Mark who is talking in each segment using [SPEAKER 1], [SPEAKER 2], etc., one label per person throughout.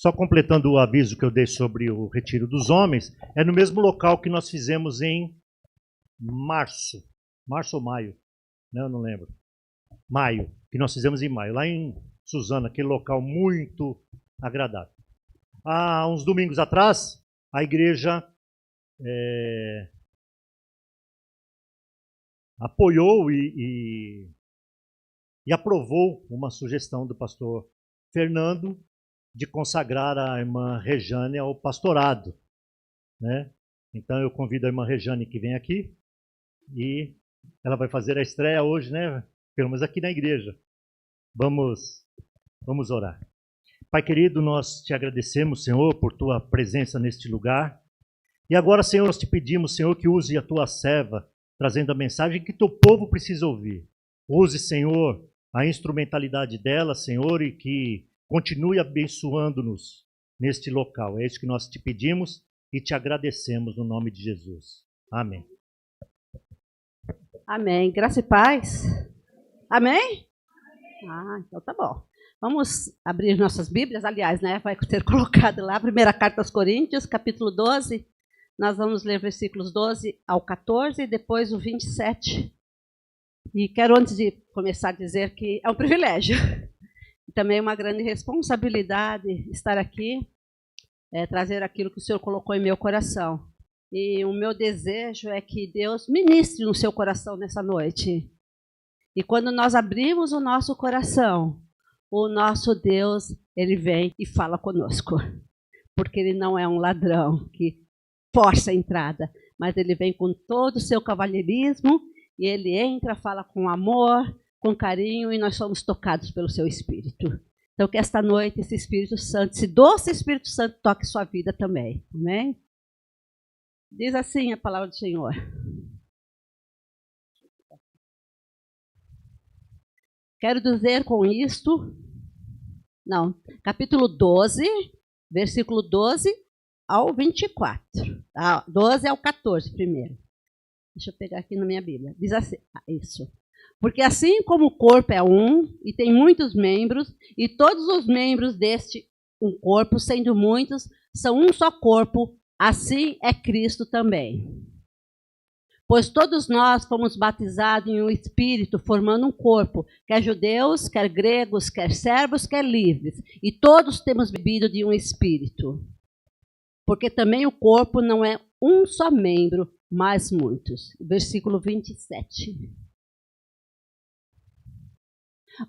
[SPEAKER 1] Só completando o aviso que eu dei sobre o retiro dos homens, é no mesmo local que nós fizemos em março ou maio, né? Eu não lembro. Maio, que nós fizemos em maio, lá em Suzano, aquele local muito agradável. Há uns domingos atrás, a igreja apoiou e aprovou uma sugestão do pastor Fernando de consagrar a irmã Rejane ao pastorado, né? Então eu convido a irmã Rejane que vem aqui e ela vai fazer a estreia hoje, né? Pelo menos aqui na igreja. Vamos orar. Pai querido, nós te agradecemos, Senhor, por tua presença neste lugar. E agora, Senhor, nós te pedimos, Senhor, que use a tua serva, trazendo a mensagem que teu povo precisa ouvir. Use, Senhor, a instrumentalidade dela, Senhor, e que continue abençoando-nos neste local. É isso que nós te pedimos e te agradecemos no nome de Jesus. Amém.
[SPEAKER 2] Amém. Graça e paz. Amém? Então tá bom. Vamos abrir nossas Bíblias, aliás, né? Vai ser colocado lá, a primeira carta aos Coríntios, capítulo 12. Nós vamos ler versículos 12 ao 14 e depois o 27. E quero, antes de começar, dizer que é um privilégio e também uma grande responsabilidade estar aqui, trazer aquilo que o Senhor colocou em meu coração. E o meu desejo é que Deus ministre no seu coração nessa noite. E quando nós abrimos o nosso coração, o nosso Deus, Ele vem e fala conosco. Porque Ele não é um ladrão que força a entrada, mas Ele vem com todo o seu cavalheirismo e Ele entra, fala com amor, com carinho e nós somos tocados pelo seu Espírito. Então que esta noite esse Espírito Santo, esse doce Espírito Santo toque sua vida também. Amém? Diz assim a palavra do Senhor. Quero dizer com isto, capítulo 12, versículo 12 ao 24. 12 ao 14 primeiro. Deixa eu pegar aqui na minha Bíblia. Diz assim, isso. Porque assim como o corpo é um e tem muitos membros, e todos os membros deste um corpo, sendo muitos, são um só corpo, assim é Cristo também. Pois todos nós fomos batizados em um Espírito, formando um corpo, quer judeus, quer gregos, quer servos, quer livres, e todos temos bebido de um Espírito. Porque também o corpo não é um só membro, mas muitos. Versículo 27.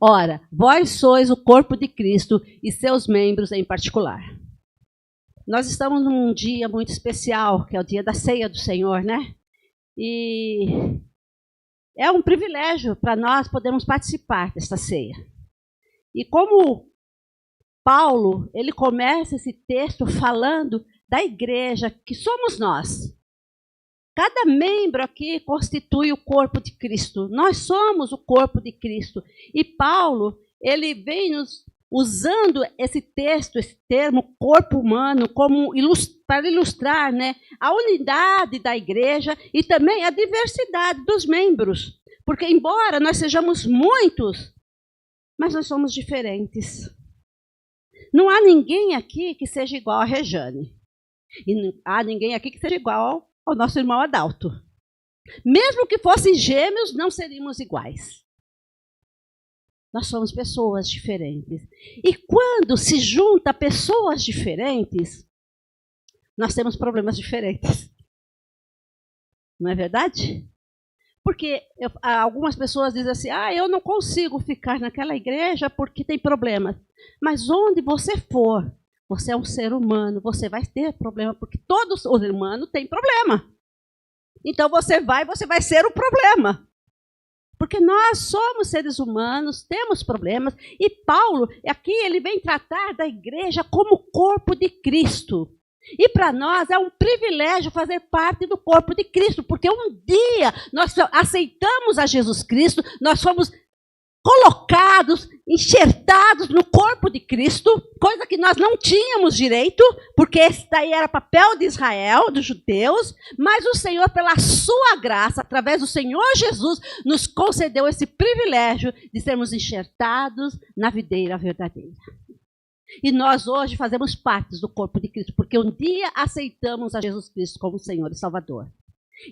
[SPEAKER 2] Ora, vós sois o corpo de Cristo e seus membros em particular. Nós estamos num dia muito especial, que é o dia da ceia do Senhor, né? E é um privilégio para nós podermos participar desta ceia. E como Paulo, ele começa esse texto falando da igreja, que somos nós. Cada membro aqui constitui o corpo de Cristo. Nós somos o corpo de Cristo. E Paulo, ele vem nos usando esse texto, esse termo corpo humano, como para ilustrar, né, a unidade da igreja e também a diversidade dos membros. Porque embora nós sejamos muitos, mas nós somos diferentes. Não há ninguém aqui que seja igual a Rejane. E não há ninguém aqui que seja igual ao nosso irmão Adalto. Mesmo que fossem gêmeos, não seríamos iguais. Nós somos pessoas diferentes. E quando se junta pessoas diferentes, nós temos problemas diferentes. Não é verdade? Porque algumas pessoas dizem assim, eu não consigo ficar naquela igreja porque tem problemas. Mas onde você for, você é um ser humano, você vai ter problema, porque todos os humanos têm problema. Então você vai ser o problema. Porque nós somos seres humanos, temos problemas, e Paulo, aqui ele vem tratar da igreja como corpo de Cristo. E para nós é um privilégio fazer parte do corpo de Cristo, porque um dia nós aceitamos a Jesus Cristo, nós fomos colocados, enxertados no corpo de Cristo, coisa que nós não tínhamos direito, porque esse daí era papel de Israel, dos judeus, mas o Senhor, pela sua graça, através do Senhor Jesus, nos concedeu esse privilégio de sermos enxertados na videira verdadeira. E nós hoje fazemos parte do corpo de Cristo, porque um dia aceitamos a Jesus Cristo como Senhor e Salvador.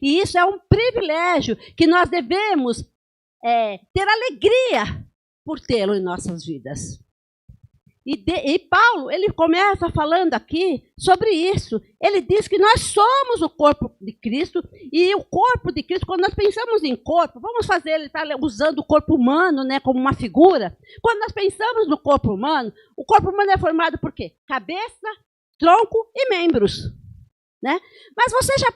[SPEAKER 2] E isso é um privilégio que nós devemos ter alegria por tê-lo em nossas vidas. E Paulo, ele começa falando aqui sobre isso. Ele diz que nós somos o corpo de Cristo, e o corpo de Cristo, quando nós pensamos em corpo, vamos fazer, ele está usando o corpo humano, né, como uma figura. Quando nós pensamos no corpo humano, o corpo humano é formado por quê? Cabeça, tronco e membros. Né? Mas você já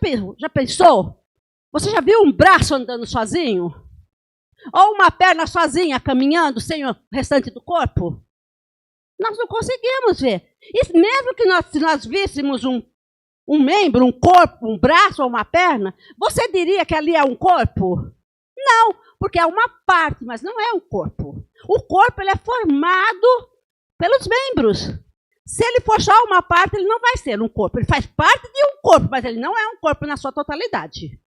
[SPEAKER 2] pensou? Você já viu um braço andando sozinho? Ou uma perna sozinha caminhando sem o restante do corpo? Nós não conseguimos ver. E mesmo que se nós víssemos um membro, um corpo, um braço ou uma perna, você diria que ali é um corpo? Não, porque é uma parte, mas não é um corpo. O corpo ele é formado pelos membros. Se ele for só uma parte, ele não vai ser um corpo. Ele faz parte de um corpo, mas ele não é um corpo na sua totalidade.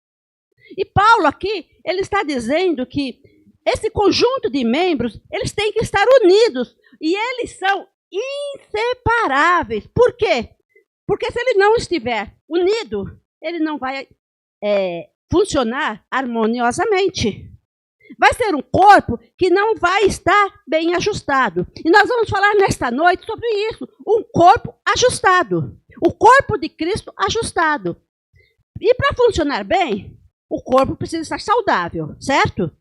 [SPEAKER 2] E Paulo aqui, ele está dizendo que esse conjunto de membros, eles têm que estar unidos. E eles são inseparáveis. Por quê? Porque se ele não estiver unido, ele não vai funcionar harmoniosamente. Vai ser um corpo que não vai estar bem ajustado. E nós vamos falar nesta noite sobre isso. Um corpo ajustado. O corpo de Cristo ajustado. E para funcionar bem, o corpo precisa estar saudável, certo?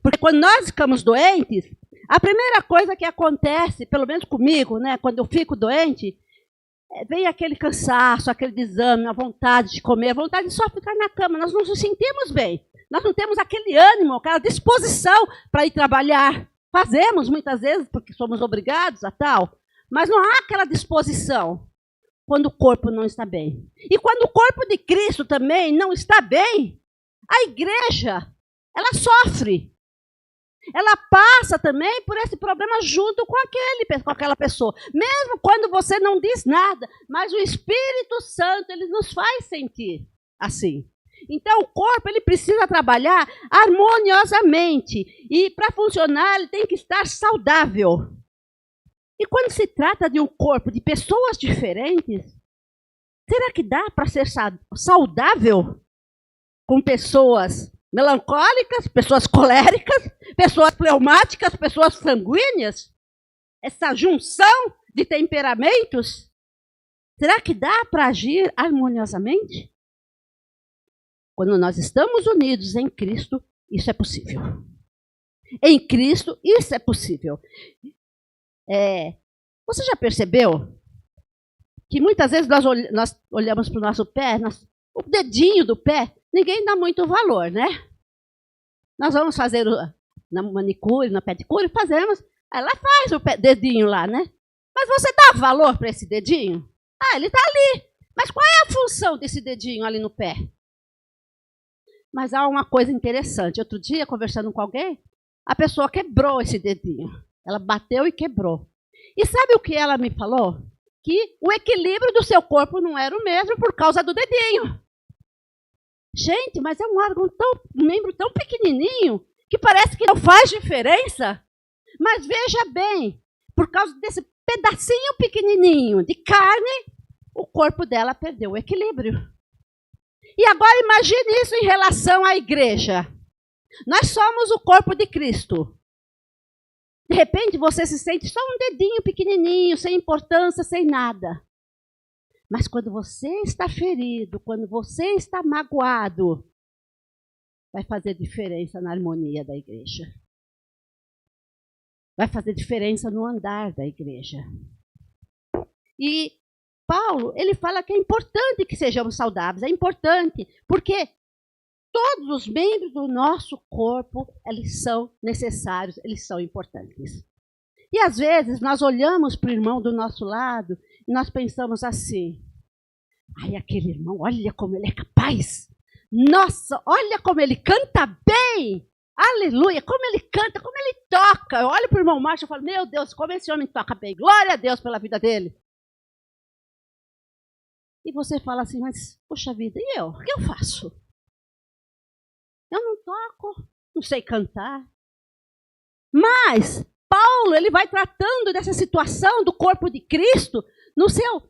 [SPEAKER 2] Porque quando nós ficamos doentes, a primeira coisa que acontece, pelo menos comigo, né, quando eu fico doente, vem aquele cansaço, aquele desânimo, a vontade de comer, a vontade de só ficar na cama. Nós não nos sentimos bem. Nós não temos aquele ânimo, aquela disposição para ir trabalhar. Fazemos muitas vezes porque somos obrigados a tal, mas não há aquela disposição quando o corpo não está bem. E quando o corpo de Cristo também não está bem, a igreja, ela sofre. Ela passa também por esse problema junto com aquela pessoa. Mesmo quando você não diz nada, mas o Espírito Santo, ele nos faz sentir assim. Então, o corpo, ele precisa trabalhar harmoniosamente. E para funcionar, ele tem que estar saudável. E quando se trata de um corpo de pessoas diferentes, será que dá para ser saudável com pessoas melancólicas, pessoas coléricas, pessoas fleumáticas, pessoas sanguíneas? Essa junção de temperamentos, será que dá para agir harmoniosamente? Quando nós estamos unidos em Cristo, isso é possível. Em Cristo, isso é possível. Você já percebeu que muitas vezes nós olhamos para o nosso pé, o dedinho do pé, ninguém dá muito valor, né? Nós vamos fazer na manicure, na pedicure, fazemos, ela faz o dedinho lá, né? Mas você dá valor para esse dedinho? Ele está ali. Mas qual é a função desse dedinho ali no pé? Mas há uma coisa interessante. Outro dia, conversando com alguém, a pessoa quebrou esse dedinho. Ela bateu e quebrou. E sabe o que ela me falou? Que o equilíbrio do seu corpo não era o mesmo por causa do dedinho. Gente, mas é um órgão um membro tão pequenininho que parece que não faz diferença. Mas veja bem, por causa desse pedacinho pequenininho de carne, o corpo dela perdeu o equilíbrio. E agora imagine isso em relação à igreja. Nós somos o corpo de Cristo. De repente você se sente só um dedinho pequenininho, sem importância, sem nada. Mas quando você está ferido, quando você está magoado, vai fazer diferença na harmonia da igreja. Vai fazer diferença no andar da igreja. E Paulo, ele fala que é importante que sejamos saudáveis, é importante, porque todos os membros do nosso corpo, eles são necessários, eles são importantes. E às vezes nós olhamos para o irmão do nosso lado e nós pensamos assim, aquele irmão, olha como ele é capaz. Nossa, olha como ele canta bem. Aleluia, como ele canta, como ele toca. Eu olho para o irmão Márcio e falo, meu Deus, como esse homem toca bem. Glória a Deus pela vida dele. E você fala assim, mas, poxa vida, e eu? O que eu faço? Eu não toco, não sei cantar. Mas Paulo Paulo, ele vai tratando dessa situação do corpo de Cristo no seu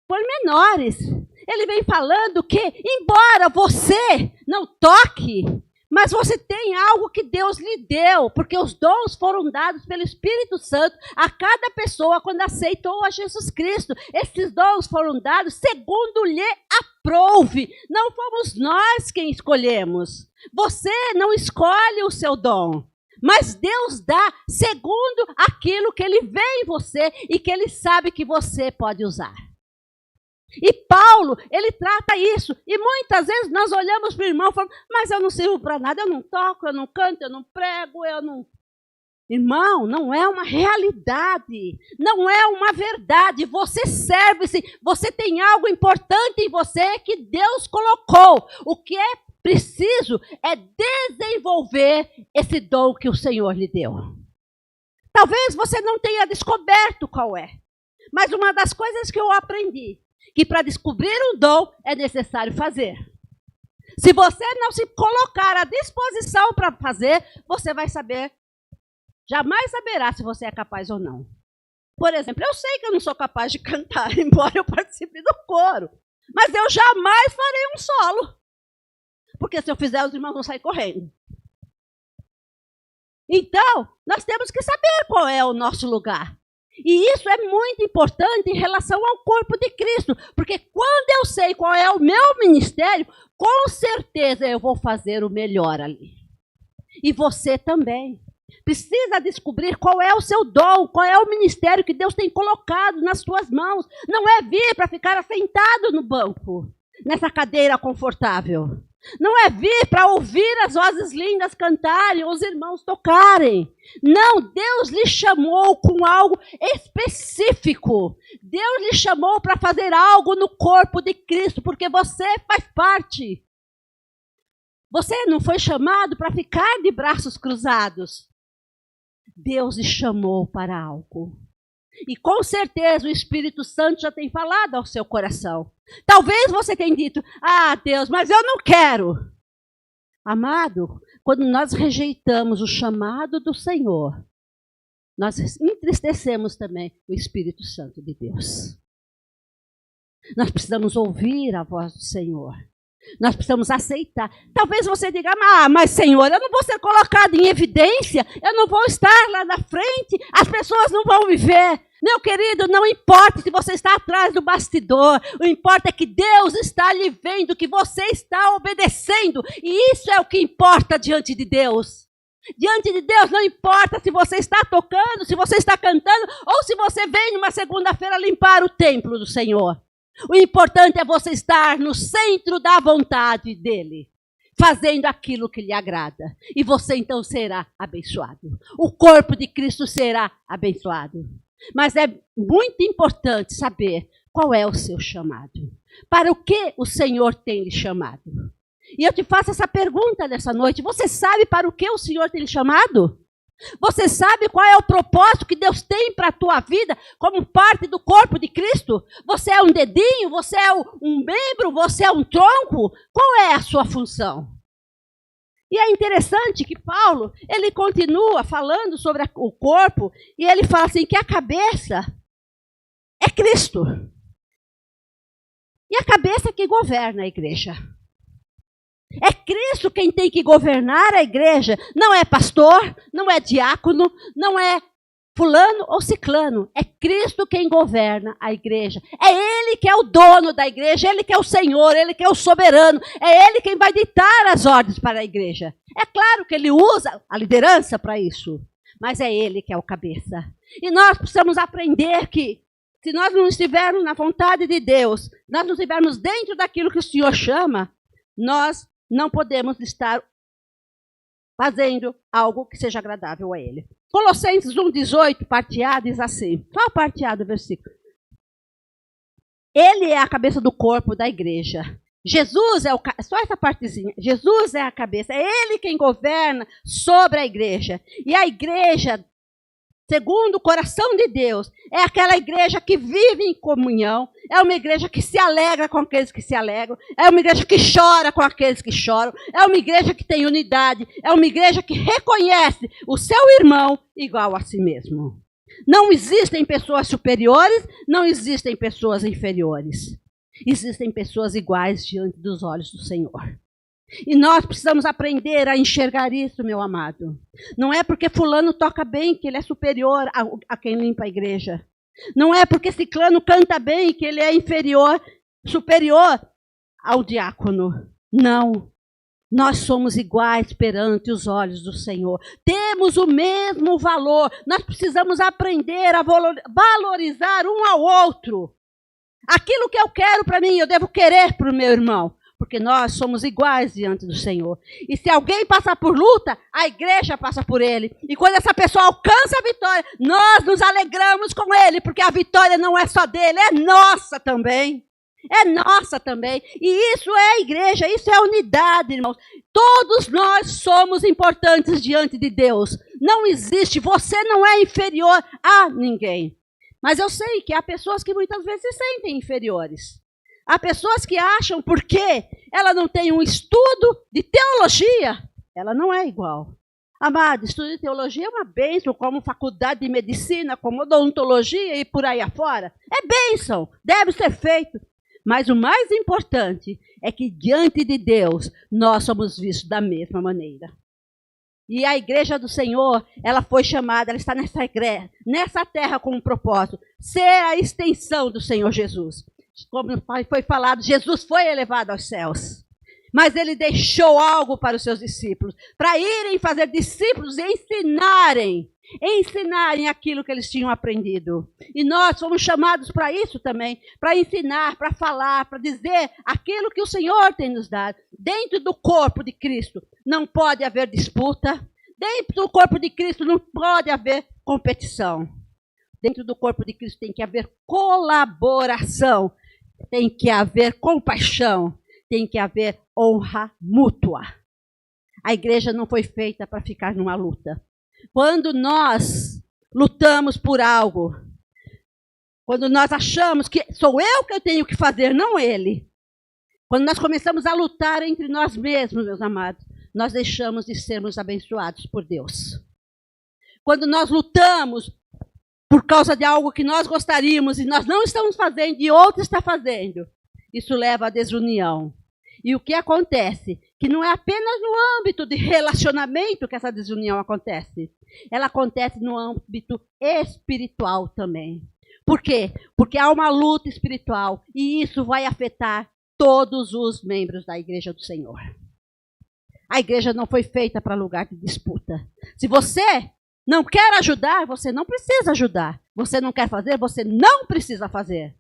[SPEAKER 2] pormenores. Ele vem falando que, embora você não toque, mas você tem algo que Deus lhe deu, porque os dons foram dados pelo Espírito Santo a cada pessoa quando aceitou a Jesus Cristo. Esses dons foram dados segundo lhe aprouve. Não fomos nós quem escolhemos. Você não escolhe o seu dom, mas Deus dá segundo aquilo que Ele vê em você e que Ele sabe que você pode usar. E Paulo, ele trata isso. E muitas vezes nós olhamos para o irmão e falamos, mas eu não sirvo para nada, eu não toco, eu não canto, eu não prego, eu não... Irmão, não é uma realidade, não é uma verdade. Você serve-se, você tem algo importante em você que Deus colocou. O que é preciso é desenvolver esse dom que o Senhor lhe deu. Talvez você não tenha descoberto qual é, mas uma das coisas que eu aprendi, que para descobrir um dom é necessário fazer. Se você não se colocar à disposição para fazer, você vai saber, jamais saberá se você é capaz ou não. Por exemplo, eu sei que eu não sou capaz de cantar, embora eu participe do coro, mas eu jamais farei um solo, porque se eu fizer, os irmãos vão sair correndo. Então, nós temos que saber qual é o nosso lugar. E isso é muito importante em relação ao corpo de Cristo, porque quando eu sei qual é o meu ministério, com certeza eu vou fazer o melhor ali. E você também. Precisa descobrir qual é o seu dom, qual é o ministério que Deus tem colocado nas suas mãos. Não é vir para ficar assentado no banco, nessa cadeira confortável. Não é vir para ouvir as vozes lindas cantarem, os irmãos tocarem. Não, Deus lhe chamou com algo específico. Deus lhe chamou para fazer algo no corpo de Cristo, porque você faz parte. Você não foi chamado para ficar de braços cruzados. Deus lhe chamou para algo. E com certeza o Espírito Santo já tem falado ao seu coração. Talvez você tenha dito, Deus, mas eu não quero. Amado, quando nós rejeitamos o chamado do Senhor, nós entristecemos também o Espírito Santo de Deus. Nós precisamos ouvir a voz do Senhor. Nós precisamos aceitar. Talvez você diga, mas Senhor, eu não vou ser colocado em evidência, eu não vou estar lá na frente, as pessoas não vão me ver. Meu querido, não importa se você está atrás do bastidor, o importa é que Deus está lhe vendo, que você está obedecendo, e isso é o que importa diante de Deus. Diante de Deus não importa se você está tocando, se você está cantando, ou se você vem numa segunda-feira limpar o templo do Senhor. O importante é você estar no centro da vontade dEle, fazendo aquilo que lhe agrada. E você então será abençoado. O corpo de Cristo será abençoado. Mas é muito importante saber qual é o seu chamado. Para o que o Senhor tem lhe chamado? E eu te faço essa pergunta nessa noite. Você sabe para o que o Senhor tem lhe chamado? Você sabe qual é o propósito que Deus tem para a tua vida como parte do corpo de Cristo? Você é um dedinho? Você é um membro? Você é um tronco? Qual é a sua função? E é interessante que Paulo, ele continua falando sobre o corpo e ele fala assim que a cabeça é Cristo. E a cabeça que governa a igreja. É Cristo quem tem que governar a igreja. Não é pastor, não é diácono, não é fulano ou ciclano. É Cristo quem governa a igreja. É Ele que é o dono da igreja, Ele que é o Senhor, Ele que é o soberano. É Ele quem vai ditar as ordens para a igreja. É claro que Ele usa a liderança para isso, mas é Ele que é o cabeça. E nós precisamos aprender que se nós não estivermos na vontade de Deus, nós não estivermos dentro daquilo que o Senhor chama, nós não podemos estar fazendo algo que seja agradável a Ele. Colossenses 1,18, parte A, diz assim. Qual a parte A do versículo? Ele é a cabeça do corpo da igreja. Jesus é só essa partezinha. Jesus é a cabeça. É Ele quem governa sobre a igreja. E a igreja segundo o coração de Deus, é aquela igreja que vive em comunhão, é uma igreja que se alegra com aqueles que se alegram, é uma igreja que chora com aqueles que choram, é uma igreja que tem unidade, é uma igreja que reconhece o seu irmão igual a si mesmo. Não existem pessoas superiores, não existem pessoas inferiores. Existem pessoas iguais diante dos olhos do Senhor. E nós precisamos aprender a enxergar isso, meu amado. Não é porque fulano toca bem que ele é superior a quem limpa a igreja. Não é porque ciclano canta bem que ele é superior ao diácono. Não. Nós somos iguais perante os olhos do Senhor. Temos o mesmo valor. Nós precisamos aprender a valorizar um ao outro. Aquilo que eu quero para mim, eu devo querer para o meu irmão. Porque nós somos iguais diante do Senhor. E se alguém passar por luta, a igreja passa por ele. E quando essa pessoa alcança a vitória, nós nos alegramos com ele, porque a vitória não é só dele, é nossa também. É nossa também. E isso é a igreja, isso é a unidade, irmãos. Todos nós somos importantes diante de Deus. Não existe, você não é inferior a ninguém. Mas eu sei que há pessoas que muitas vezes se sentem inferiores. Há pessoas que acham porque ela não tem um estudo de teologia, ela não é igual. Amado, estudo de teologia é uma bênção, como faculdade de medicina, como odontologia e por aí afora. É bênção, deve ser feito. Mas o mais importante é que diante de Deus nós somos vistos da mesma maneira. E a igreja do Senhor, ela foi chamada, ela está nessa terra com um propósito, ser a extensão do Senhor Jesus. Como foi falado, Jesus foi elevado aos céus. Mas ele deixou algo para os seus discípulos, para irem fazer discípulos e ensinarem aquilo que eles tinham aprendido. E nós fomos chamados para isso também, para ensinar, para falar, para dizer aquilo que o Senhor tem nos dado. Dentro do corpo de Cristo não pode haver disputa, dentro do corpo de Cristo não pode haver competição. Dentro do corpo de Cristo tem que haver colaboração, tem que haver compaixão, tem que haver honra mútua. A igreja não foi feita para ficar numa luta. Quando nós lutamos por algo, quando nós achamos que sou eu que eu tenho que fazer, não ele. Quando nós começamos a lutar entre nós mesmos, meus amados, nós deixamos de sermos abençoados por Deus. Quando nós lutamos por causa de algo que nós gostaríamos e nós não estamos fazendo e outro está fazendo, isso leva à desunião. E o que acontece? Que não é apenas no âmbito de relacionamento que essa desunião acontece. Ela acontece no âmbito espiritual também. Por quê? Porque há uma luta espiritual e isso vai afetar todos os membros da igreja do Senhor. A igreja não foi feita para lugar de disputa. Se você não quer ajudar, você não precisa ajudar. Você não quer fazer, você não precisa fazer.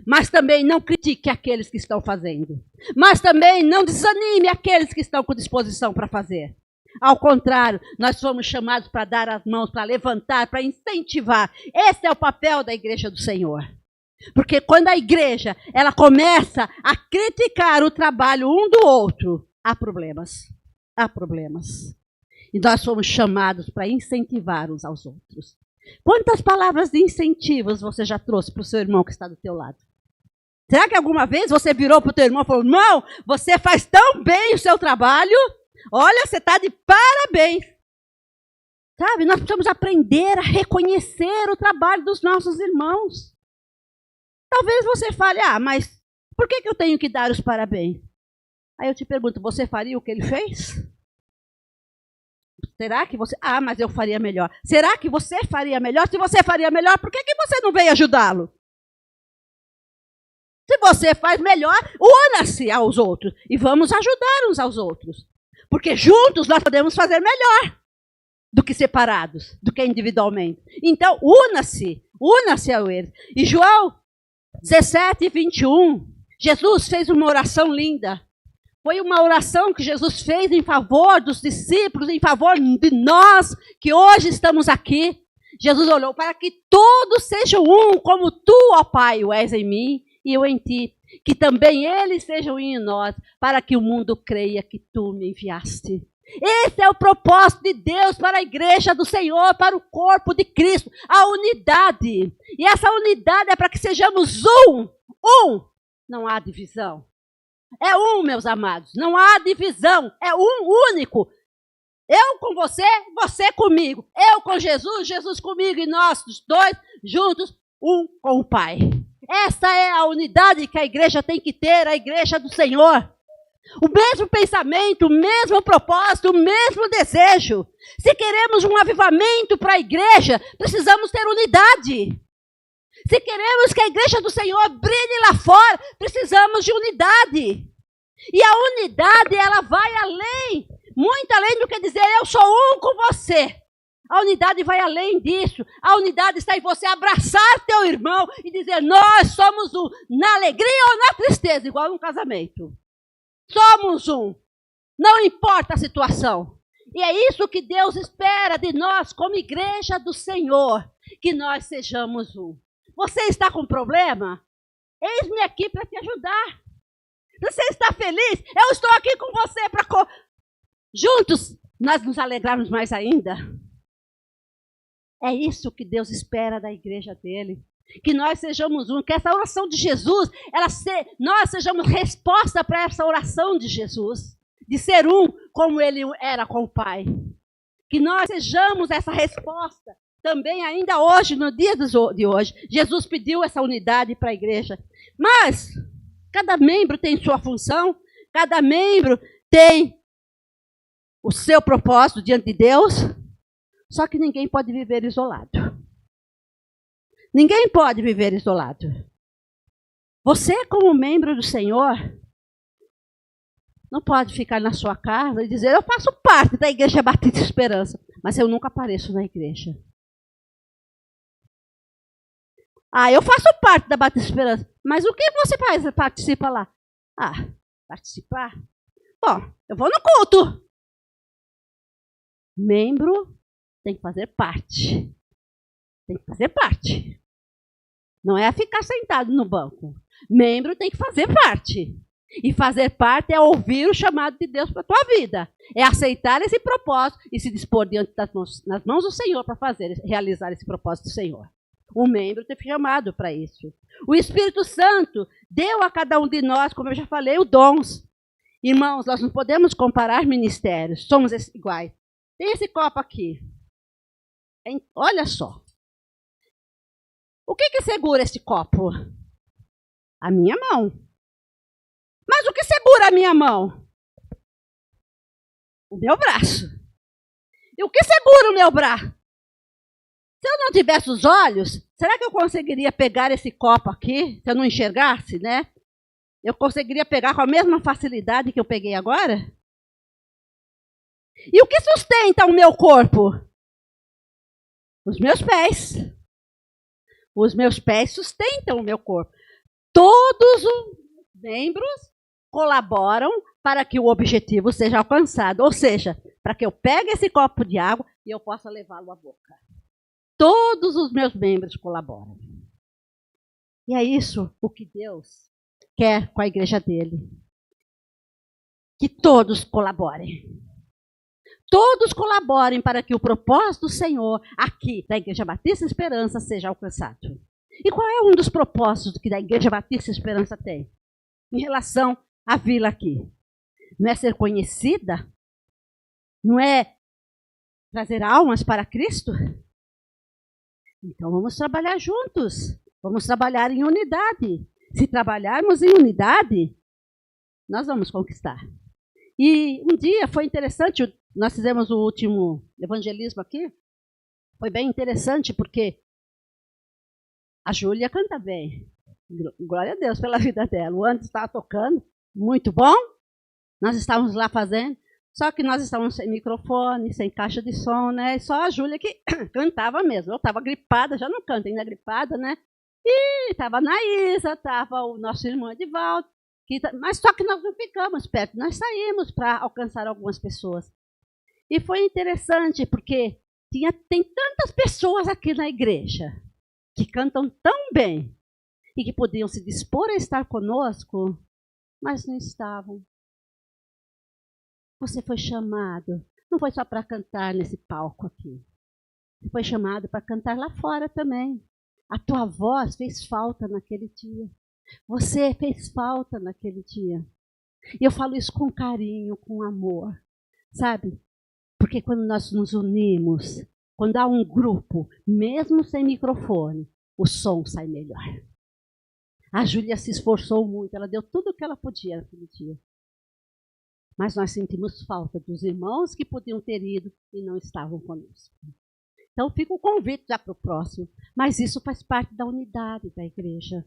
[SPEAKER 2] Mas também não critique aqueles que estão fazendo. Mas também não desanime aqueles que estão com disposição para fazer. Ao contrário, nós fomos chamados para dar as mãos, para levantar, para incentivar. Esse é o papel da igreja do Senhor. Porque quando a igreja ela começa a criticar o trabalho um do outro, há problemas. Há problemas. E nós fomos chamados para incentivar uns aos outros. Quantas palavras de incentivos você já trouxe para o seu irmão que está do teu lado? Será que alguma vez você virou para o teu irmão e falou, irmão, você faz tão bem o seu trabalho, olha, você está de parabéns. Sabe, nós precisamos aprender a reconhecer o trabalho dos nossos irmãos. Talvez você fale, mas por que eu tenho que dar os parabéns? Aí eu te pergunto, você faria o que ele fez? Será que você... mas eu faria melhor. Será que você faria melhor? Se você faria melhor, por que você não veio ajudá-lo? Se você faz melhor, una-se aos outros. E vamos ajudar uns aos outros. Porque juntos nós podemos fazer melhor do que separados, do que individualmente. Então, una-se a eles. E João 17, 21, Jesus fez uma oração linda. Foi uma oração que Jesus fez em favor dos discípulos, em favor de nós que hoje estamos aqui. Jesus olhou para que todos sejam um, como tu, ó Pai, o és em mim e eu em ti. Que também eles sejam em nós, para que o mundo creia que tu me enviaste. Esse é o propósito de Deus para a igreja do Senhor, para o corpo de Cristo, a unidade. E essa unidade é para que sejamos um. Não há divisão. É um, meus amados. Não há divisão. É um único. Eu com você, você comigo. Eu com Jesus, Jesus comigo. E nós, os dois, juntos, um com o Pai. Essa é a unidade que a igreja tem que ter, a igreja do Senhor. O mesmo pensamento, o mesmo propósito, o mesmo desejo. Se queremos um avivamento para a igreja, precisamos ter unidade. Se queremos que a igreja do Senhor brilhe lá fora, precisamos de unidade. E a unidade, ela vai além, muito além do que dizer eu sou um com você. A unidade vai além disso. A unidade está em você abraçar teu irmão e dizer nós somos um, na alegria ou na tristeza, igual num casamento. Somos um. Não importa a situação. E é isso que Deus espera de nós como igreja do Senhor. Que nós sejamos um. Você está com problema? Eis-me aqui para te ajudar. Você está feliz? Eu estou aqui com você para... Juntos nós nos alegrarmos mais ainda. É isso que Deus espera da igreja dele. Que nós sejamos um, que essa oração de Jesus, nós sejamos resposta para essa oração de Jesus, de ser um como ele era com o Pai. Que nós sejamos essa resposta também ainda hoje, no dia de hoje. Jesus pediu essa unidade para a igreja. Mas cada membro tem sua função, cada membro tem o seu propósito diante de Deus, só que ninguém pode viver isolado. Ninguém pode viver isolado. Você, como membro do Senhor, não pode ficar na sua casa e dizer, eu faço parte da Igreja Batista Esperança, mas eu nunca apareço na igreja. Eu faço parte da Batista Esperança, mas o que você faz? Participa lá? Participar? Bom, eu vou no culto. Membro tem que fazer parte. Tem que fazer parte. Não é ficar sentado no banco. Membro tem que fazer parte. E fazer parte é ouvir o chamado de Deus para a tua vida. É aceitar esse propósito e se dispor diante nas mãos do Senhor para realizar esse propósito do Senhor. O membro tem chamado para isso. O Espírito Santo deu a cada um de nós, como eu já falei, os dons. Irmãos, nós não podemos comparar ministérios. Somos iguais. Tem esse copo aqui. Olha só. O que segura esse copo? A minha mão. Mas o que segura a minha mão? O meu braço. E o que segura o meu braço? Se eu não tivesse os olhos, será que eu conseguiria pegar esse copo aqui? Se eu não enxergasse, né? Eu conseguiria pegar com a mesma facilidade que eu peguei agora? E o que sustenta o meu corpo? Os meus pés. Os meus pés sustentam o meu corpo. Todos os membros colaboram para que o objetivo seja alcançado. Ou seja, para que eu pegue esse copo de água e eu possa levá-lo à boca. Todos os meus membros colaboram. E é isso o que Deus quer com a igreja dele. Que todos colaborem. Todos colaborem para que o propósito do Senhor aqui da Igreja Batista Esperança seja alcançado. E qual é um dos propósitos que a Igreja Batista Esperança tem? Em relação à vila aqui. Não é ser conhecida? Não é trazer almas para Cristo? Então vamos trabalhar juntos. Vamos trabalhar em unidade. Se trabalharmos em unidade, nós vamos conquistar. E um dia foi interessante, nós fizemos o último evangelismo aqui. Foi bem interessante porque a Júlia canta bem. Glória a Deus pela vida dela. O Anderson estava tocando, muito bom. Nós estávamos lá fazendo, só que nós estávamos sem microfone, sem caixa de som, né? E só a Júlia que cantava mesmo. Eu estava gripada, já não canto ainda gripada, né? E estava a Naísa, estava o nosso irmão Edivaldo. Mas só que nós não ficamos perto, nós saímos para alcançar algumas pessoas. E foi interessante, porque tem tantas pessoas aqui na igreja que cantam tão bem e que podiam se dispor a estar conosco, mas não estavam. Você foi chamado, não foi só para cantar nesse palco aqui. Você foi chamado para cantar lá fora também. A tua voz fez falta naquele dia. Você fez falta naquele dia. E eu falo isso com carinho, com amor, sabe? Porque quando nós nos unimos, quando há um grupo, mesmo sem microfone, o som sai melhor. A Júlia se esforçou muito, ela deu tudo o que ela podia naquele dia. Mas nós sentimos falta dos irmãos que podiam ter ido e não estavam conosco. Então fica o convite já para o próximo. Mas isso faz parte da unidade da igreja.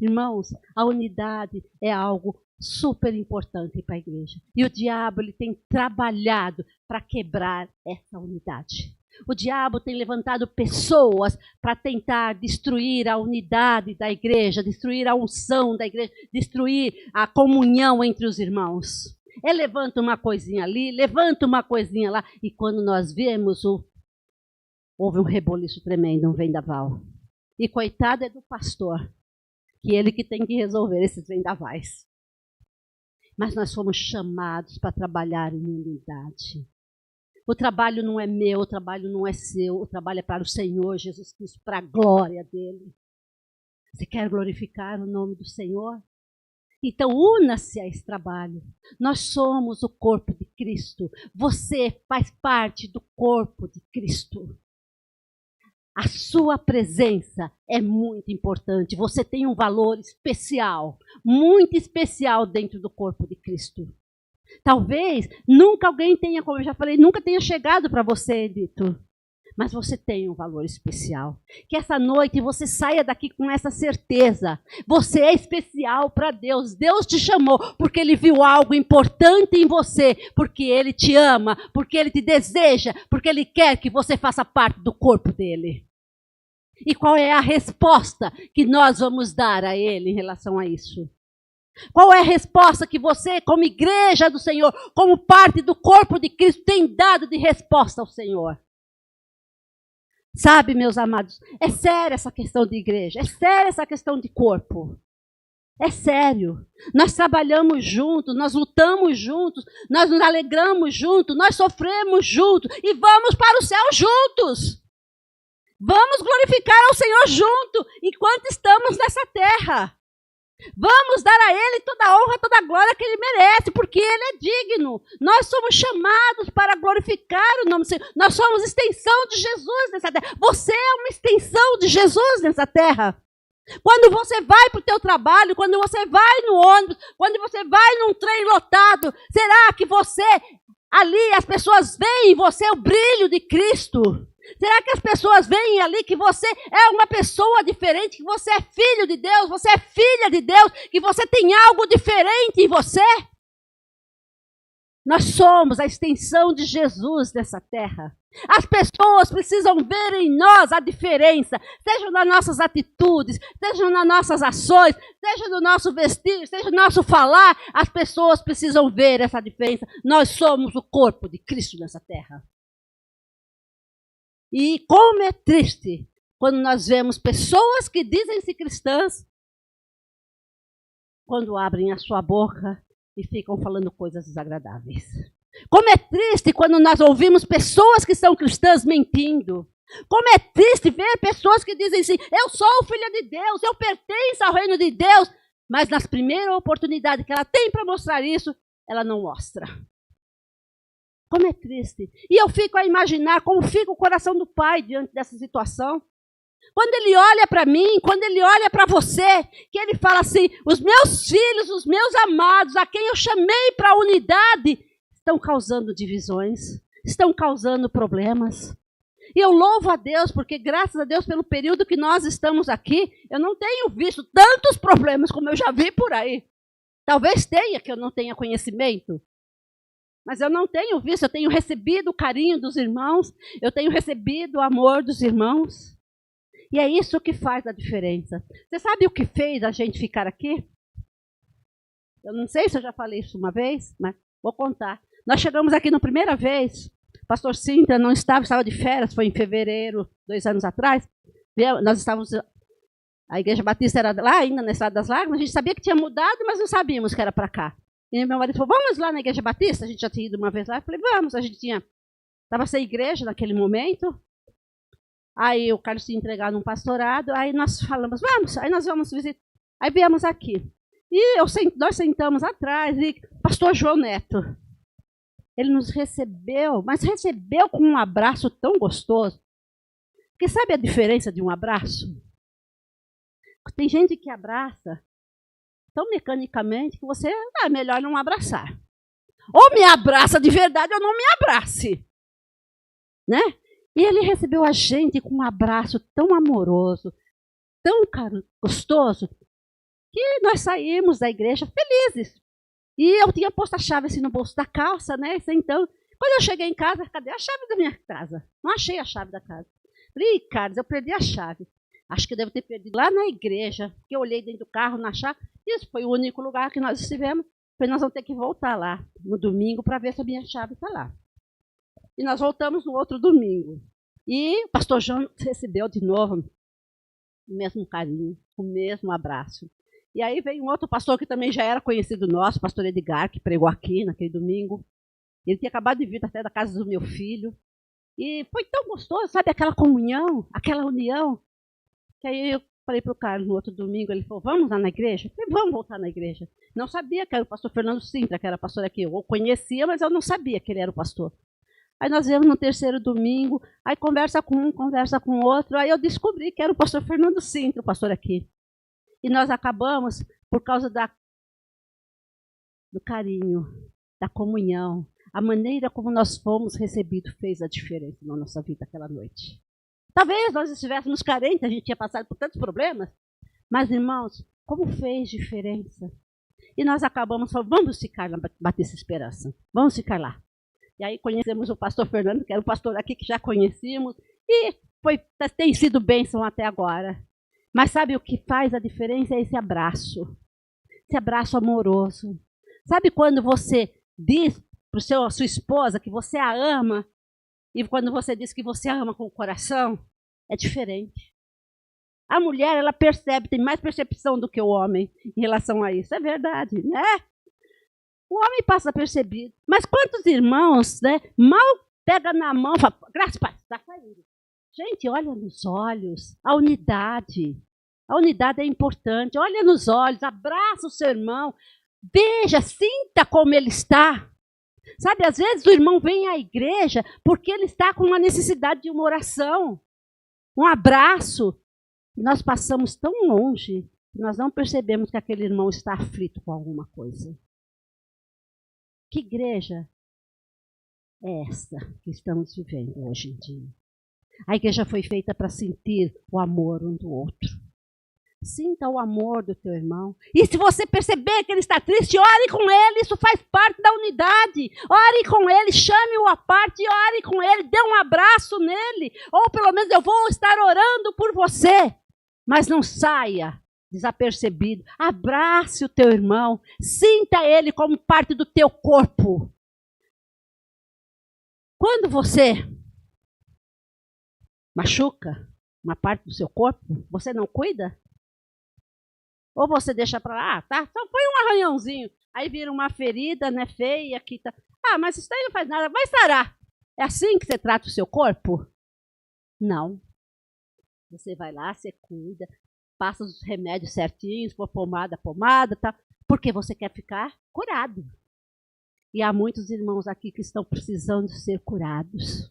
[SPEAKER 2] Irmãos, a unidade é algo super importante para a igreja. E o diabo ele tem trabalhado para quebrar essa unidade. O diabo tem levantado pessoas para tentar destruir a unidade da igreja, destruir a unção da igreja, destruir a comunhão entre os irmãos. Levanta uma coisinha ali, levanta uma coisinha lá. E quando nós vemos, houve um reboliço tremendo, um vendaval. E coitado é do pastor, que ele que tem que resolver esses vendavais. Mas nós fomos chamados para trabalhar em unidade. O trabalho não é meu, o trabalho não é seu, o trabalho é para o Senhor Jesus Cristo, para a glória dele. Você quer glorificar o nome do Senhor? Então, una-se a esse trabalho. Nós somos o corpo de Cristo. Você faz parte do corpo de Cristo. A sua presença é muito importante. Você tem um valor especial, muito especial dentro do corpo de Cristo. Talvez nunca alguém tenha, como eu já falei, nunca tenha chegado para você, dito. Mas você tem um valor especial. Que essa noite você saia daqui com essa certeza. Você é especial para Deus. Deus te chamou porque Ele viu algo importante em você. Porque Ele te ama, porque Ele te deseja, porque Ele quer que você faça parte do corpo dEle. E qual é a resposta que nós vamos dar a Ele em relação a isso? Qual é a resposta que você, como igreja do Senhor, como parte do corpo de Cristo, tem dado de resposta ao Senhor? Sabe, meus amados, é séria essa questão de igreja, é séria essa questão de corpo. É sério. Nós trabalhamos juntos, nós lutamos juntos, nós nos alegramos juntos, nós sofremos juntos e vamos para o céu juntos. Vamos glorificar ao Senhor junto enquanto estamos nessa terra. Vamos dar a Ele toda a honra, toda a glória que Ele merece, porque Ele é digno. Nós somos chamados para glorificar o nome do Senhor. Nós somos extensão de Jesus nessa terra. Você é uma extensão de Jesus nessa terra. Quando você vai para o teu trabalho, quando você vai no ônibus, quando você vai num trem lotado, será que você, ali as pessoas veem em você o brilho de Cristo? Será que as pessoas veem ali que você é uma pessoa diferente, que você é filho de Deus, você é filha de Deus, que você tem algo diferente em você? Nós somos a extensão de Jesus nessa terra. As pessoas precisam ver em nós a diferença, seja nas nossas atitudes, seja nas nossas ações, seja no nosso vestir, seja no nosso falar. As pessoas precisam ver essa diferença. Nós somos o corpo de Cristo nessa terra. E como é triste quando nós vemos pessoas que dizem-se cristãs, quando abrem a sua boca e ficam falando coisas desagradáveis. Como é triste quando nós ouvimos pessoas que são cristãs mentindo. Como é triste ver pessoas que dizem assim, eu sou filha de Deus, eu pertenço ao reino de Deus, mas nas primeiras oportunidades que ela tem para mostrar isso, ela não mostra. Como é triste. E eu fico a imaginar como fica o coração do pai diante dessa situação. Quando ele olha para mim, quando ele olha para você, que ele fala assim, os meus filhos, os meus amados, a quem eu chamei para a unidade, estão causando divisões, estão causando problemas. E eu louvo a Deus, porque graças a Deus, pelo período que nós estamos aqui, eu não tenho visto tantos problemas como eu já vi por aí. Talvez tenha, que eu não tenha conhecimento. Mas eu não tenho visto, eu tenho recebido o carinho dos irmãos, eu tenho recebido o amor dos irmãos. E é isso que faz a diferença. Você sabe o que fez a gente ficar aqui? Eu não sei se eu já falei isso uma vez, mas vou contar. Nós chegamos aqui na primeira vez, o pastor Sintra não estava de férias, foi em fevereiro, 2 anos atrás. Nós estávamos, a Igreja Batista era lá ainda na Estrada das Lágrimas, a gente sabia que tinha mudado, mas não sabíamos que era para cá. E meu marido falou, vamos lá na Igreja Batista? A gente já tinha ido uma vez lá. Eu falei, vamos. A gente estava sem igreja naquele momento. Aí o Carlos tinha entregado um pastorado. Aí nós falamos, vamos. Aí nós vamos visitar. Aí viemos aqui. E nós sentamos atrás. E pastor João Neto, ele nos recebeu, mas recebeu com um abraço tão gostoso. Porque sabe a diferença de um abraço? Tem gente que abraça tão mecanicamente que você é melhor não abraçar. Ou me abraça de verdade ou não me abrace. Né? E ele recebeu a gente com um abraço tão amoroso, tão gostoso, que nós saímos da igreja felizes. E eu tinha posto a chave assim no bolso da calça, né? Então, quando eu cheguei em casa, cadê a chave da minha casa? Não achei a chave da casa. Falei, Carlos, eu perdi a chave. Acho que eu devo ter perdido lá na igreja, porque eu olhei dentro do carro, na chave. Isso foi o único lugar que nós estivemos. Falei, nós vamos ter que voltar lá no domingo para ver se a minha chave está lá. E nós voltamos no outro domingo. E o pastor João recebeu de novo o mesmo carinho, o mesmo abraço. E aí veio um outro pastor que também já era conhecido nosso, o pastor Edgar, que pregou aqui naquele domingo. Ele tinha acabado de vir até da casa do meu filho. E foi tão gostoso, sabe, aquela comunhão, aquela união. Que aí eu falei para o Carlos no outro domingo, ele falou, vamos lá na igreja? Eu falei, vamos voltar na igreja. Não sabia que era o pastor Fernando Sintra, que era pastor aqui. Eu o conhecia, mas eu não sabia que ele era o pastor. Aí nós viemos no terceiro domingo, aí conversa com um, conversa com o outro. Aí eu descobri que era o pastor Fernando Sintra, o pastor aqui. E nós acabamos por causa do carinho, da comunhão. A maneira como nós fomos recebidos fez a diferença na nossa vida aquela noite. Talvez nós estivéssemos carentes, a gente tinha passado por tantos problemas. Mas, irmãos, como fez diferença? E nós acabamos falando, vamos ficar na Batista Esperança. Vamos ficar lá. E aí conhecemos o pastor Fernando, que era um pastor aqui que já conhecíamos. E tem sido bênção até agora. Mas sabe o que faz a diferença? É esse abraço. Esse abraço amoroso. Sabe quando você diz para a sua esposa que você a ama, e quando você diz que você a ama com o coração, é diferente. A mulher, ela percebe, tem mais percepção do que o homem em relação a isso. É verdade, né? O homem passa percebido. Mas quantos irmãos, né, mal pega na mão e fala, graças a Deus, está saindo. Gente, olha nos olhos, a unidade. A unidade é importante. Olha nos olhos, abraça o seu irmão. Veja, sinta como ele está. Sabe, às vezes o irmão vem à igreja porque ele está com uma necessidade de uma oração, um abraço. E nós passamos tão longe que nós não percebemos que aquele irmão está aflito com alguma coisa. Que igreja é essa que estamos vivendo hoje em dia? A igreja foi feita para sentir o amor um do outro. Sinta o amor do teu irmão. E se você perceber que ele está triste, ore com ele. Isso faz parte da unidade. Ore com ele, chame-o à parte e ore com ele. Dê um abraço nele. Ou pelo menos eu vou estar orando por você. Mas não saia desapercebido. Abrace o teu irmão. Sinta ele como parte do teu corpo. Quando você machuca uma parte do seu corpo, você não cuida? Ou você deixa para lá, tá? Só foi um arranhãozinho. Aí vira uma ferida, né, feia, aqui tá. Ah, mas isso daí não faz nada, vai sarar. É assim que você trata o seu corpo? Não. Você vai lá, você cuida, passa os remédios certinhos, por pomada, tá? Porque você quer ficar curado. E há muitos irmãos aqui que estão precisando ser curados.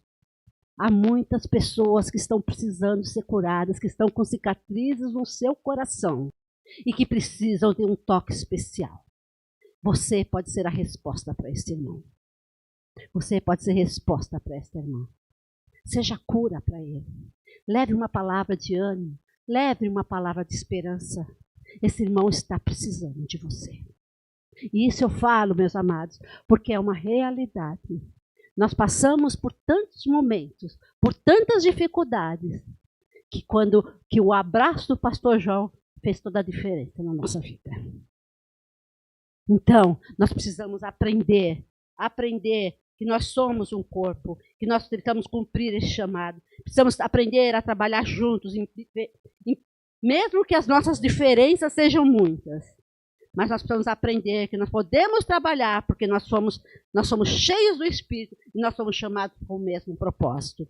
[SPEAKER 2] Há muitas pessoas que estão precisando ser curadas, que estão com cicatrizes no seu coração. E que precisam de um toque especial. Você pode ser a resposta para este irmão. Você pode ser resposta para esta irmã. Seja cura para ele. Leve uma palavra de ânimo. Leve uma palavra de esperança. Esse irmão está precisando de você. E isso eu falo, meus amados, porque é uma realidade. Nós passamos por tantos momentos, por tantas dificuldades, que o abraço do pastor João fez toda a diferença na nossa vida. Então, nós precisamos aprender que nós somos um corpo, que nós tentamos cumprir esse chamado. Precisamos aprender a trabalhar juntos, mesmo que as nossas diferenças sejam muitas. Mas nós precisamos aprender que nós podemos trabalhar porque nós somos cheios do Espírito e nós somos chamados com o mesmo propósito.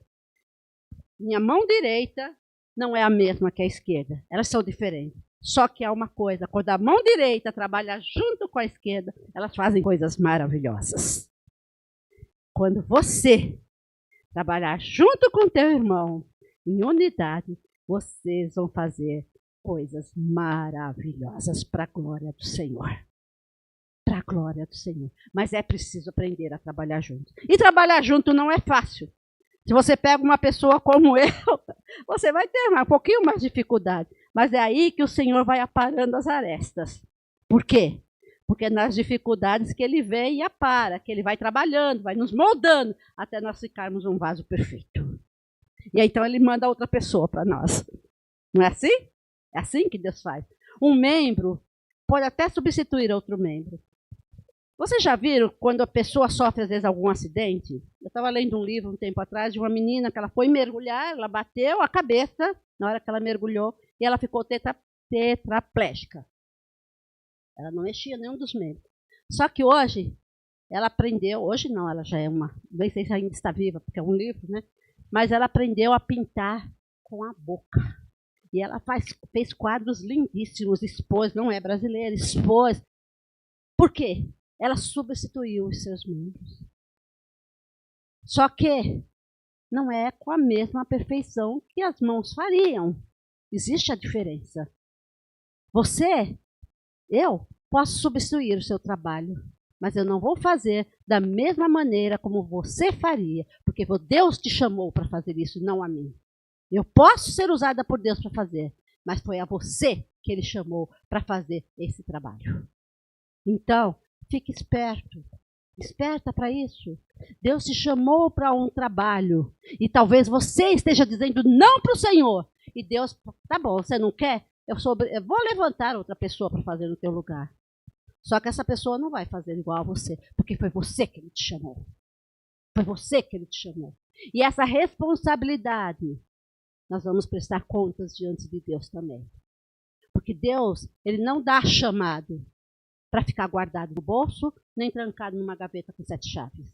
[SPEAKER 2] Minha mão direita não é a mesma que a esquerda. Elas são diferentes. Só que há uma coisa, quando a mão direita trabalha junto com a esquerda, elas fazem coisas maravilhosas. Quando você trabalhar junto com teu irmão, em unidade, vocês vão fazer coisas maravilhosas para a glória do Senhor. Para a glória do Senhor. Mas é preciso aprender a trabalhar junto. E trabalhar junto não é fácil. Se você pega uma pessoa como eu, você vai ter um pouquinho mais de dificuldade. Mas é aí que o Senhor vai aparando as arestas. Por quê? Porque é nas dificuldades que Ele vem e apara, que Ele vai trabalhando, vai nos moldando, até nós ficarmos um vaso perfeito. E aí, então Ele manda outra pessoa para nós. Não é assim? É assim que Deus faz. Um membro pode até substituir outro membro. Vocês já viram quando a pessoa sofre, às vezes, algum acidente? Eu estava lendo um livro um tempo atrás de uma menina que ela foi mergulhar, ela bateu a cabeça na hora que ela mergulhou e ela ficou tetraplégica. Ela não mexia nenhum dos membros. Só que hoje, ela aprendeu, hoje não, ela já é nem sei se ainda está viva, porque é um livro, né? Mas ela aprendeu a pintar com a boca. E ela fez quadros lindíssimos, expôs, não é brasileira, expôs. Por quê? Ela substituiu os seus membros. Só que não é com a mesma perfeição que as mãos fariam. Existe a diferença. Eu posso substituir o seu trabalho, mas eu não vou fazer da mesma maneira como você faria, porque Deus te chamou para fazer isso, não a mim. Eu posso ser usada por Deus para fazer, mas foi a você que Ele chamou para fazer esse trabalho. Então, fique esperto, esperta para isso. Deus te chamou para um trabalho e talvez você esteja dizendo não para o Senhor. E Deus, tá bom, você não quer? Eu vou levantar outra pessoa para fazer no teu lugar. Só que essa pessoa não vai fazer igual a você, porque foi você que Ele te chamou. Foi você que Ele te chamou. E essa responsabilidade, nós vamos prestar contas diante de Deus também. Porque Deus, Ele não dá chamado para ficar guardado no bolso, nem trancado numa gaveta com 7 chaves.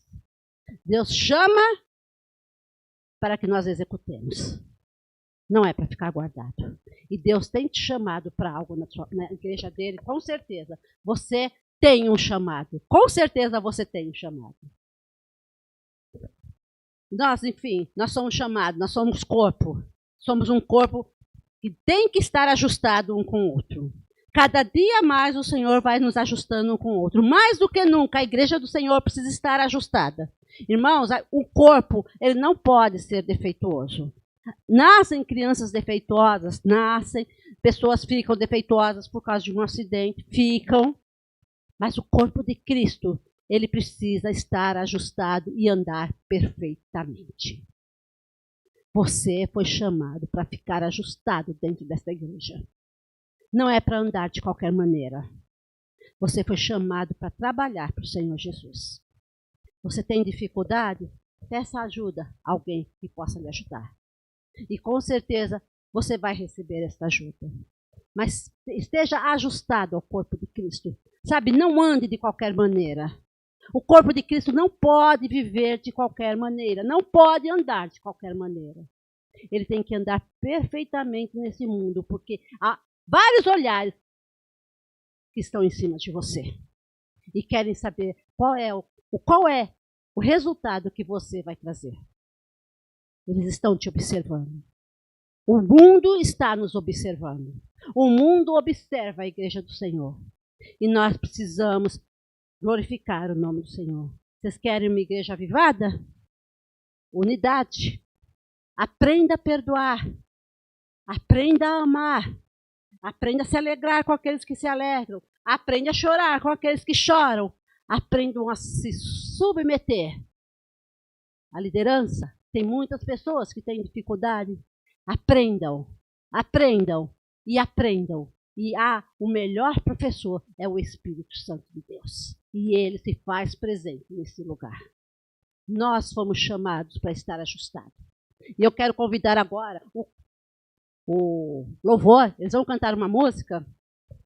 [SPEAKER 2] Deus chama para que nós executemos. Não é para ficar guardado. E Deus tem te chamado para algo na igreja dele, com certeza. Você tem um chamado. Com certeza você tem um chamado. Nós, enfim, nós somos chamados, nós somos corpo. Somos um corpo que tem que estar ajustado um com o outro. Cada dia mais o Senhor vai nos ajustando um com o outro. Mais do que nunca, a igreja do Senhor precisa estar ajustada. Irmãos, o corpo, ele não pode ser defeituoso. Nascem crianças defeituosas, pessoas ficam defeituosas por causa de um acidente, ficam. Mas o corpo de Cristo, ele precisa estar ajustado e andar perfeitamente. Você foi chamado para ficar ajustado dentro dessa igreja. Não é para andar de qualquer maneira. Você foi chamado para trabalhar para o Senhor Jesus. Você tem dificuldade? Peça ajuda a alguém que possa lhe ajudar. E com certeza você vai receber essa ajuda. Mas esteja ajustado ao corpo de Cristo. Sabe, não ande de qualquer maneira. O corpo de Cristo não pode viver de qualquer maneira. Não pode andar de qualquer maneira. Ele tem que andar perfeitamente nesse mundo, porque há vários olhares que estão em cima de você. E querem saber qual é o resultado que você vai trazer. Eles estão te observando. O mundo está nos observando. O mundo observa a igreja do Senhor. E nós precisamos glorificar o nome do Senhor. Vocês querem uma igreja avivada? Unidade. Aprenda a perdoar. Aprenda a amar. Aprenda a se alegrar com aqueles que se alegram. Aprenda a chorar com aqueles que choram. Aprendam a se submeter à liderança. Tem muitas pessoas que têm dificuldade. Aprendam, aprendam e aprendam. E o melhor professor é o Espírito Santo de Deus. E ele se faz presente nesse lugar. Nós fomos chamados para estar ajustados. E eu quero convidar agora o louvor. Eles vão cantar uma música.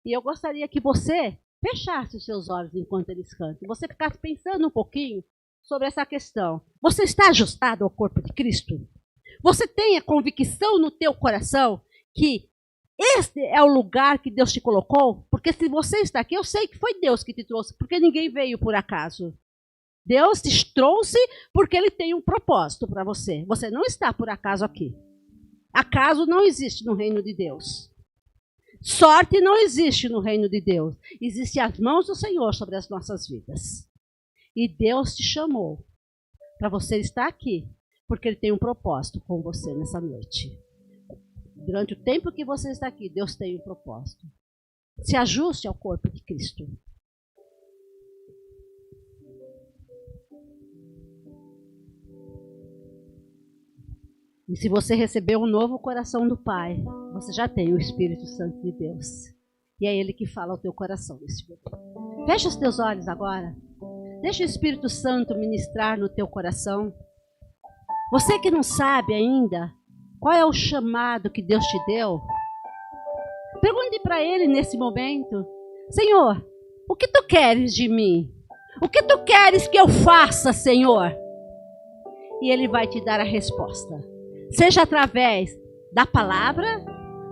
[SPEAKER 2] E eu gostaria que você fechasse os seus olhos enquanto eles cantam, você ficasse pensando um pouquinho sobre essa questão. Você está ajustado ao corpo de Cristo? Você tem a convicção no teu coração que este é o lugar que Deus te colocou? Porque se você está aqui, eu sei que foi Deus que te trouxe, porque ninguém veio por acaso. Deus te trouxe porque Ele tem um propósito para você. Você não está por acaso aqui. Acaso não existe no reino de Deus. Sorte não existe no reino de Deus. Existem as mãos do Senhor sobre as nossas vidas. E Deus te chamou para você estar aqui, porque Ele tem um propósito com você nessa noite. Durante o tempo que você está aqui, Deus tem um propósito. Se ajuste ao corpo de Cristo. E se você recebeu um novo coração do Pai, você já tem o Espírito Santo de Deus. E é Ele que fala ao teu coração nesse momento. Fecha os teus olhos agora. Deixa o Espírito Santo ministrar no teu coração. Você que não sabe ainda qual é o chamado que Deus te deu, pergunte para Ele nesse momento: Senhor, o que Tu queres de mim? O que Tu queres que eu faça, Senhor? E Ele vai te dar a resposta. Seja através da palavra,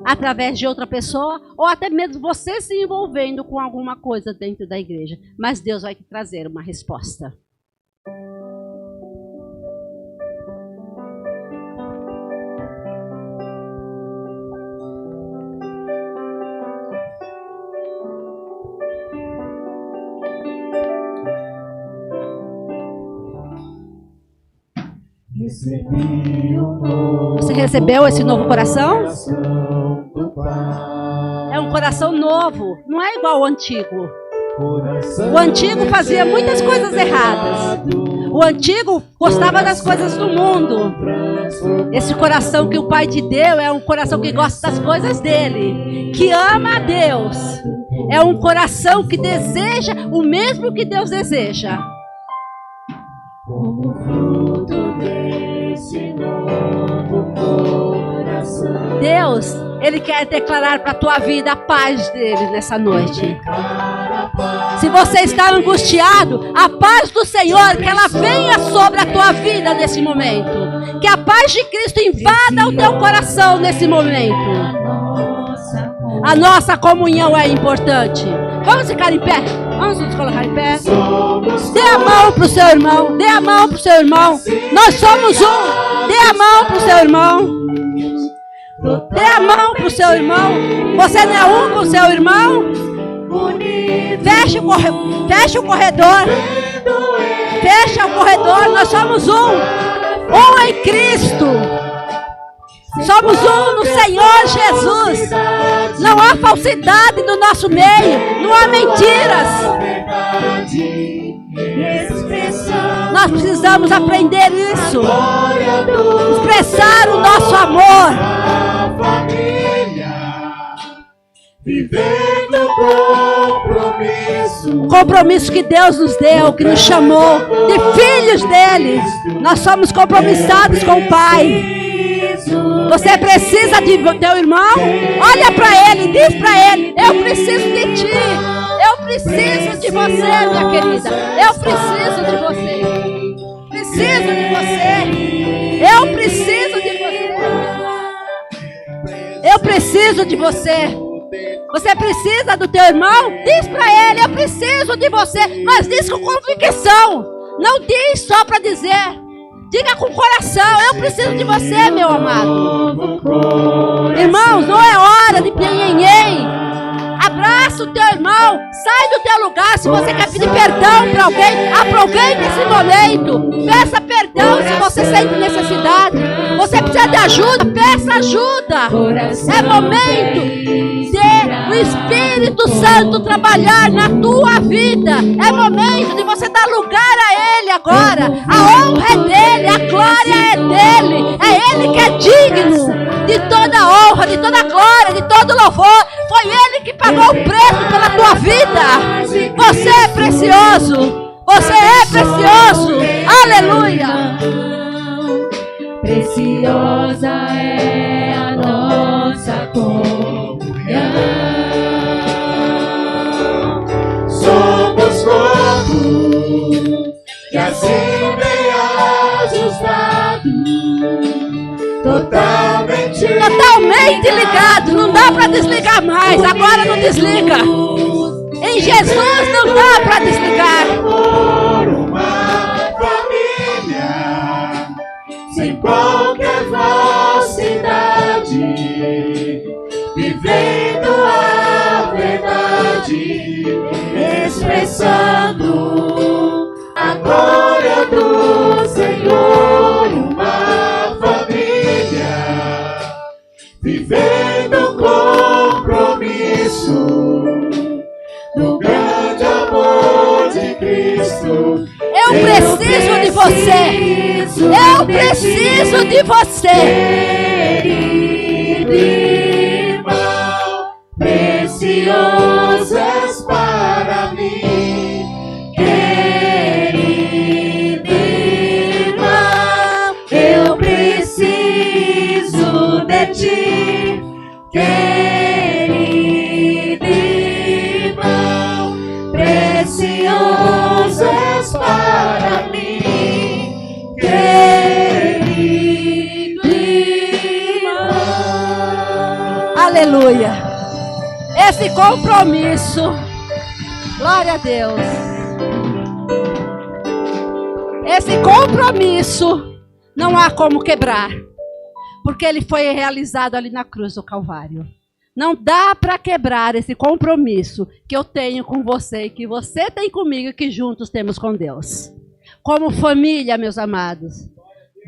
[SPEAKER 2] através de outra pessoa, ou até mesmo você se envolvendo com alguma coisa dentro da igreja. Mas Deus vai te trazer uma resposta. Você recebeu esse novo coração? É um coração novo, não é igual ao antigo. O antigo fazia muitas coisas erradas. O antigo gostava das coisas do mundo. Esse coração que o Pai te deu é um coração que gosta das coisas dele, que ama a Deus. É um coração que deseja o mesmo que Deus deseja. Como fruto desse novo coração. Deus, Ele quer declarar para a tua vida a paz dele nessa noite. Se você está angustiado, a paz do Senhor, que ela venha sobre a tua vida nesse momento. Que a paz de Cristo invada o teu coração nesse momento. A nossa comunhão é importante. Vamos ficar em pé? Vamos nos colocar em pé? Dê a mão para o seu irmão. Dê a mão para o seu irmão. Nós somos um. Dê a mão para o seu irmão. Dê a mão para o seu irmão. Você não é um com o seu irmão? Feche o corredor. Fecha o corredor. Nós somos um. Um em Cristo. Somos um no Senhor Jesus. Não há falsidade no nosso meio. Não há mentiras. Nós precisamos aprender isso. Expressar o nosso amor. Vivendo compromisso. O compromisso que Deus nos deu, que nos chamou de filhos dele. Nós somos compromissados com o Pai. Você precisa de teu irmão? Olha para ele, diz para ele: eu preciso de ti. Eu preciso de você, minha querida. Eu preciso de você. Preciso de você. Eu preciso de você. Eu preciso de você. Você precisa do teu irmão? Diz para ele: eu preciso de você. Mas diz com convicção. Não diz só para dizer. Diga com o coração: eu preciso de você, meu amado. Irmãos, não é hora de nhenhenhen. Abraça o teu irmão. Sai do teu lugar. Se você quer pedir perdão para alguém, aproveite esse momento. Peça perdão se você sente necessidade. Você precisa de ajuda, peça ajuda. É momento de o Espírito Santo trabalhar na tua vida. É momento de você dar lugar a Ele agora. A honra é dele, a glória é dele. É Ele que é digno de toda honra, de toda glória, de todo louvor. Foi Ele que pagou o preço pela tua vida. Você é precioso. Você é precioso. Aleluia.
[SPEAKER 3] Preciosa é a nossa comunhão.
[SPEAKER 2] Totalmente ligado, não dá para desligar mais. Agora não desliga. Em Jesus não dá para desligar.
[SPEAKER 4] Por uma família, sem qualquer falsidade, vivendo a verdade, expressando a glória do Senhor. Uma família, vivendo compromisso no grande amor de Cristo.
[SPEAKER 2] Eu preciso de você. Eu preciso de você.
[SPEAKER 4] Querido irmão, precioso és para mim. Querido irmão, eu preciso de ti. Querido irmão, precioso és para mim. Querido irmão.
[SPEAKER 2] Aleluia. Esse compromisso. Glória a Deus. Esse compromisso não há como quebrar. Porque ele foi realizado ali na cruz do Calvário. Não dá para quebrar esse compromisso que eu tenho com você e que você tem comigo e que juntos temos com Deus. Como família, meus amados.